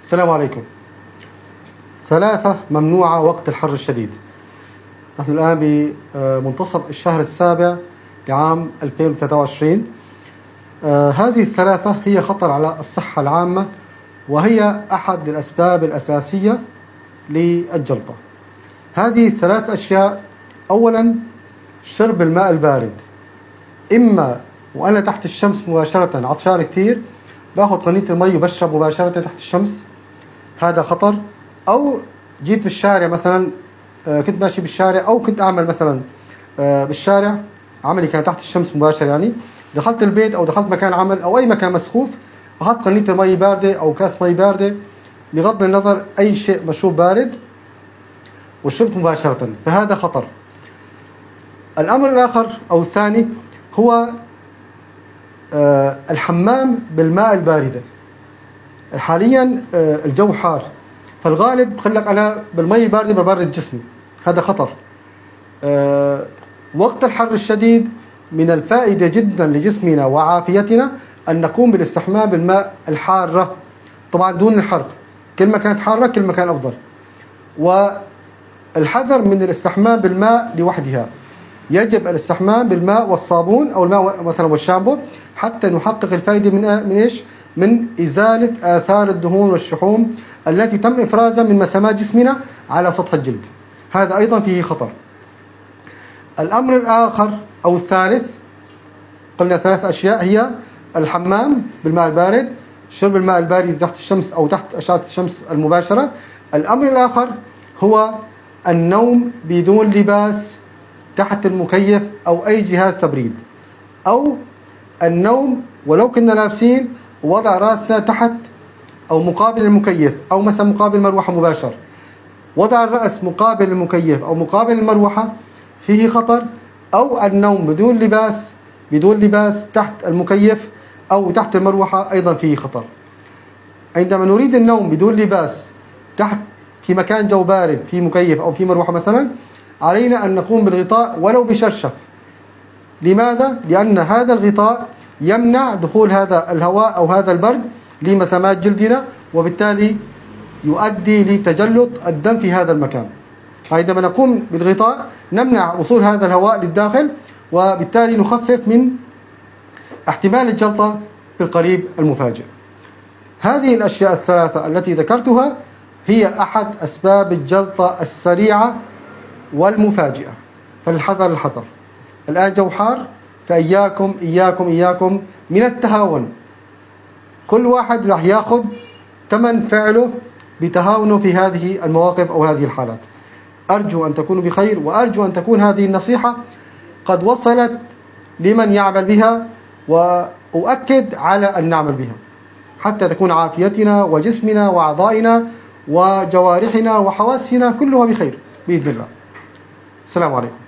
السلام عليكم. ثلاثة ممنوعة وقت الحر الشديد. نحن الآن بمنتصف الشهر السابع لعام 2023. هذه الثلاثة هي خطر على الصحة العامة، وهي أحد الأسباب الأساسية للجلطة. هذه الثلاث أشياء: أولا شرب الماء البارد، إما وأنا تحت الشمس مباشرة عطشان كثير باخذ قنينة المي وبشرب مباشرة تحت الشمس، هذا خطر. أو جيت بالشارع مثلا، كنت ماشي بالشارع أو كنت أعمل مثلا بالشارع، عملي كان تحت الشمس مباشرة، يعني دخلت البيت أو دخلت مكان عمل أو أي مكان مسخوف، أخذت قنينة المي باردة أو كاس مي باردة بغض النظر أي شيء مشروب بارد وشربت مباشرة، فهذا خطر. الأمر الآخر أو الثاني هو الحمام بالماء الباردة. حاليا الجو حار، فالغالب خلك أنا بالمي الباردة ببرد جسمي، هذا خطر. وقت الحر الشديد من الفائدة جدا لجسمنا وعافيتنا أن نقوم بالاستحمام بالماء الحارة، طبعا دون الحرق، كل ما كانت حارة كل ما كان أفضل. والحذر من الاستحمام بالماء لوحدها، يجب الاستحمام بالماء والصابون أو الماء مثلا والشامبو حتى نحقق الفائدة من إيش؟ من إزالة آثار الدهون والشحوم التي تم إفرازها من مسامات جسمنا على سطح الجلد، هذا أيضا فيه خطر. الأمر الآخر أو الثالث، قلنا ثلاث أشياء، هي الحمام بالماء البارد، شرب الماء البارد تحت الشمس أو تحت أشعة الشمس المباشرة. الأمر الآخر هو النوم بدون لباس تحت المكيف أو أي جهاز تبريد، أو النوم ولو كنا لابسين ووضع رأسنا تحت أو مقابل المكيف أو مثلا مقابل المروحة مباشر. وضع الرأس مقابل المكيف أو مقابل المروحة فيه خطر، أو النوم بدون لباس تحت المكيف أو تحت المروحة أيضا فيه خطر. عندما نريد النوم بدون لباس تحت في مكان جو بارد في مكيف أو في مروحة مثلا، علينا أن نقوم بالغطاء ولو بشرشف. لماذا؟ لأن هذا الغطاء يمنع دخول هذا الهواء أو هذا البرد لمسامات جلدنا، وبالتالي يؤدي لتجلط الدم في هذا المكان. عندما نقوم بالغطاء نمنع وصول هذا الهواء للداخل، وبالتالي نخفف من احتمال الجلطة في القريب المفاجئ. هذه الأشياء الثلاثة التي ذكرتها هي أحد أسباب الجلطة السريعة والمفاجئة، فالحذر الحذر. الآن جو حار، فإياكم إياكم إياكم من التهاون. كل واحد راح ياخذ ثمن فعله بتهاونه في هذه المواقف أو هذه الحالات. أرجو أن تكونوا بخير، وأرجو أن تكون هذه النصيحة قد وصلت لمن يعمل بها، وأؤكد على أن نعمل بها حتى تكون عافيتنا وجسمنا وأعضائنا وجوارحنا وحواسنا كلها بخير بإذن الله. السلام عليكم.